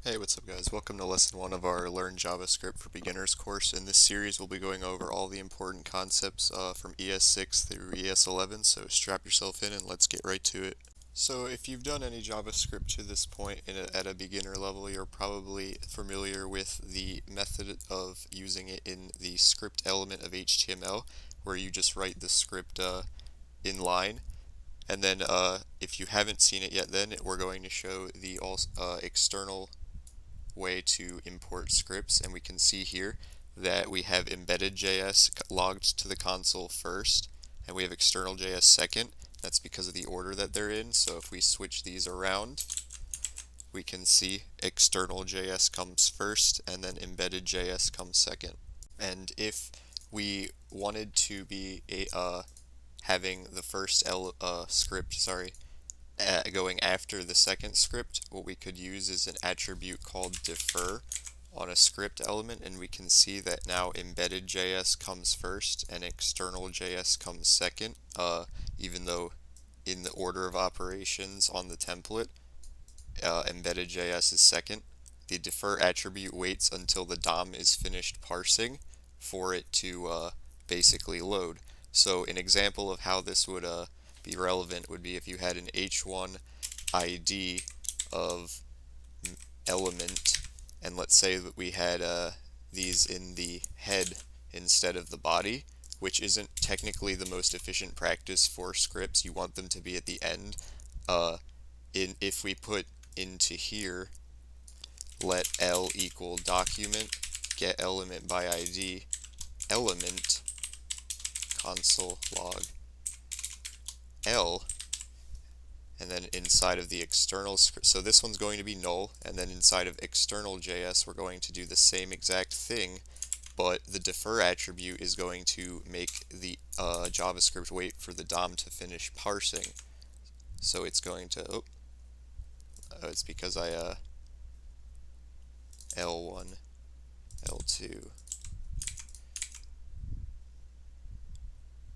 Hey, what's up guys? Welcome to lesson 1 of our Learn JavaScript for Beginners course. In this series we'll be going over all the important concepts from ES6 through ES11, so strap yourself in and let's get right to it. So if you've done any JavaScript to this point at a beginner level, you're probably familiar with the method of using it in the script element of HTML, where you just write the script in line. And then if you haven't seen it yet, then we're going to show the external way to import scripts, and we can see here that we have embedded JS logged to the console first, and we have external JS second. That's because of the order that they're in. So if we switch these around, we can see external JS comes first and then embedded JS comes second. And if we wanted to be having the first script, going after the second script, what we could use is an attribute called defer on a script element, and we can see that now embedded JS comes first and external JS comes second, even though in the order of operations on the template, embedded JS is second. The defer attribute waits until the DOM is finished parsing for it to basically load. So an example of how this would be relevant would be if you had an h1 ID of element, and let's say that we had these in the head instead of the body, which isn't technically the most efficient practice for scripts. You want them to be at the end. If we put into here, let L equal document get element by ID element console log L, and then inside of the external script, so this one's going to be null, and then inside of external JS we're going to do the same exact thing, but the defer attribute is going to make the JavaScript wait for the DOM to finish parsing. So it's going to, it's because I L1, L2,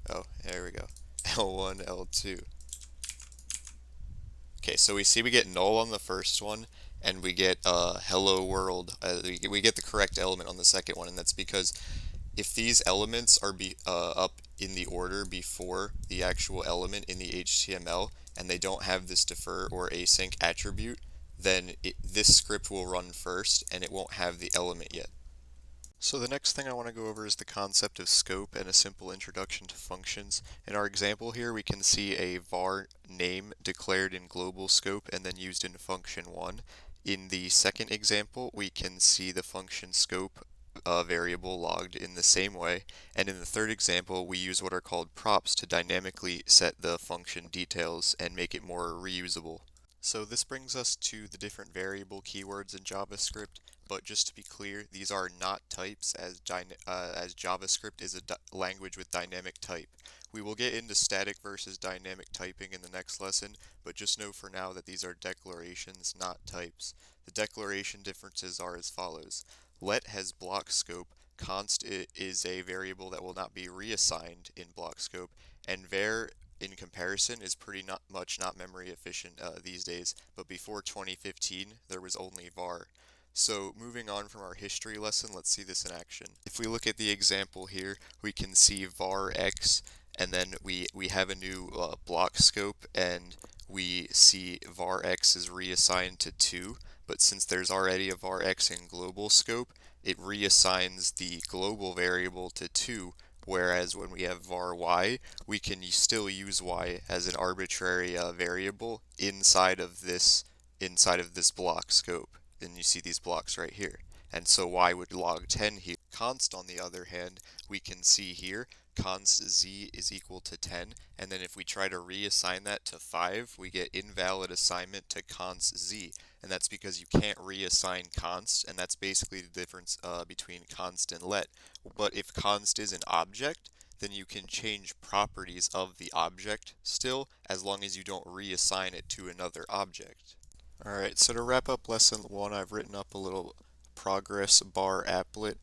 oh, there we go, L1, L2. Okay, so we see we get null on the first one, and we get hello world. We get the correct element on the second one, and that's because if these elements are up in the order before the actual element in the HTML, and they don't have this defer or async attribute, then this script will run first, and it won't have the element yet. So the next thing I want to go over is the concept of scope and a simple introduction to functions. In our example here, we can see a var name declared in global scope and then used in function 1. In the second example, we can see the function scope variable logged in the same way, and in the third example we use what are called props to dynamically set the function details and make it more reusable. So this brings us to the different variable keywords in JavaScript, but just to be clear, these are not types, as JavaScript is a language with dynamic type. We will get into static versus dynamic typing in the next lesson, but just know for now that these are declarations, not types. The declaration differences are as follows. Let has block scope, const is a variable that will not be reassigned in block scope, and var in comparison is pretty much not memory efficient these days, but before 2015 there was only var. So moving on from our history lesson, let's see this in action. If we look at the example here, we can see var x, and then we have a new block scope, and we see var x is reassigned to 2, but since there's already a var x in global scope, it reassigns the global variable to 2, whereas when we have var y, we can still use y as an arbitrary variable inside of this block scope. And you see these blocks right here. And so y would log 10 here. Const, on the other hand, we can see here, const z is equal to 10, and then if we try to reassign that to 5, we get invalid assignment to const z, and that's because you can't reassign const, and that's basically the difference between const and let. But if const is an object, then you can change properties of the object still, as long as you don't reassign it to another object. Alright, so to wrap up lesson 1, I've written up a little progress bar applet.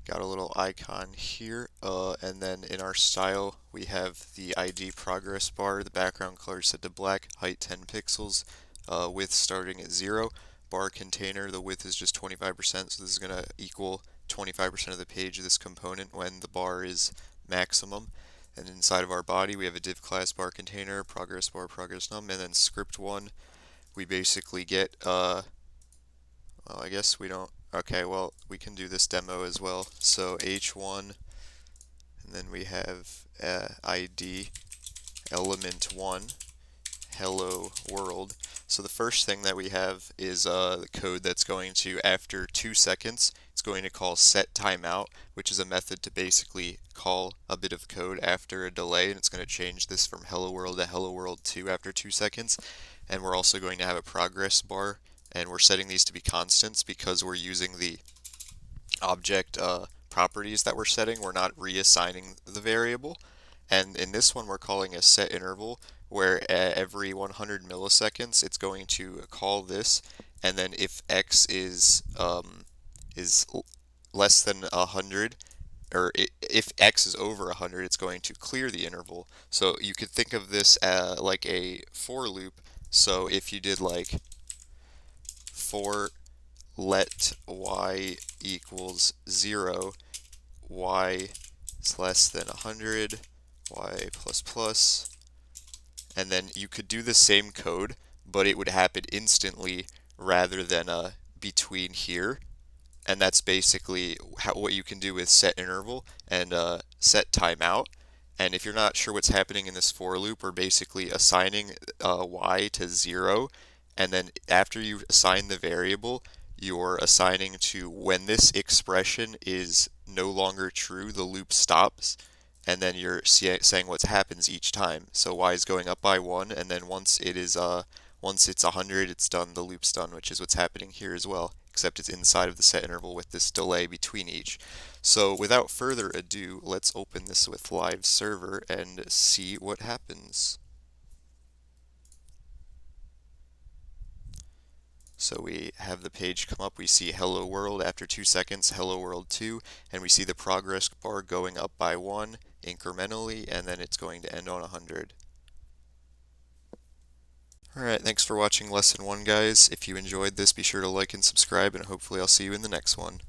Got a little icon here, and then in our style we have the ID progress bar, the background color set to black, height 10 pixels, width starting at 0. bar container, the width is just 25%, so this is going to equal 25% of the page of this component when the bar is maximum. And inside of our body, we have a div class bar container, progress bar, progress num, and then script one, we basically get, well, I guess we don't, okay, well, we can do this demo as well. So h1, and then we have id element1 hello world. So the first thing that we have is the code that's going to, after 2 seconds, it's going to call set timeout, which is a method to basically call a bit of code after a delay, and it's going to change this from hello world to hello world 2 after 2 seconds. And we're also going to have a progress bar, and we're setting these to be constants because we're using the object properties that we're setting. We're not reassigning the variable. And in this one, we're calling a set interval, where every 100 milliseconds, it's going to call this, and then if x is less than 100, or if x is over 100, it's going to clear the interval. So you could think of this like a for loop. So if you did like for let y equals 0, y is less than 100, y plus plus, and then you could do the same code, but it would happen instantly rather than between here. And that's basically what you can do with set interval and set timeout. And if you're not sure what's happening in this for loop, we're basically assigning y to 0, and then after you assign the variable, you're assigning to when this expression is no longer true, the loop stops, and then you're saying what happens each time. So y is going up by 1, and then once it's 100, it's done, the loop's done, which is what's happening here as well, except it's inside of the set interval with this delay between each. So without further ado, let's open this with live server and see what happens. So we have the page come up, we see hello world after 2 seconds, hello world 2, and we see the progress bar going up by 1 incrementally, and then it's going to end on 100. Alright, thanks for watching lesson 1, guys. If you enjoyed this, be sure to like and subscribe, and hopefully I'll see you in the next one.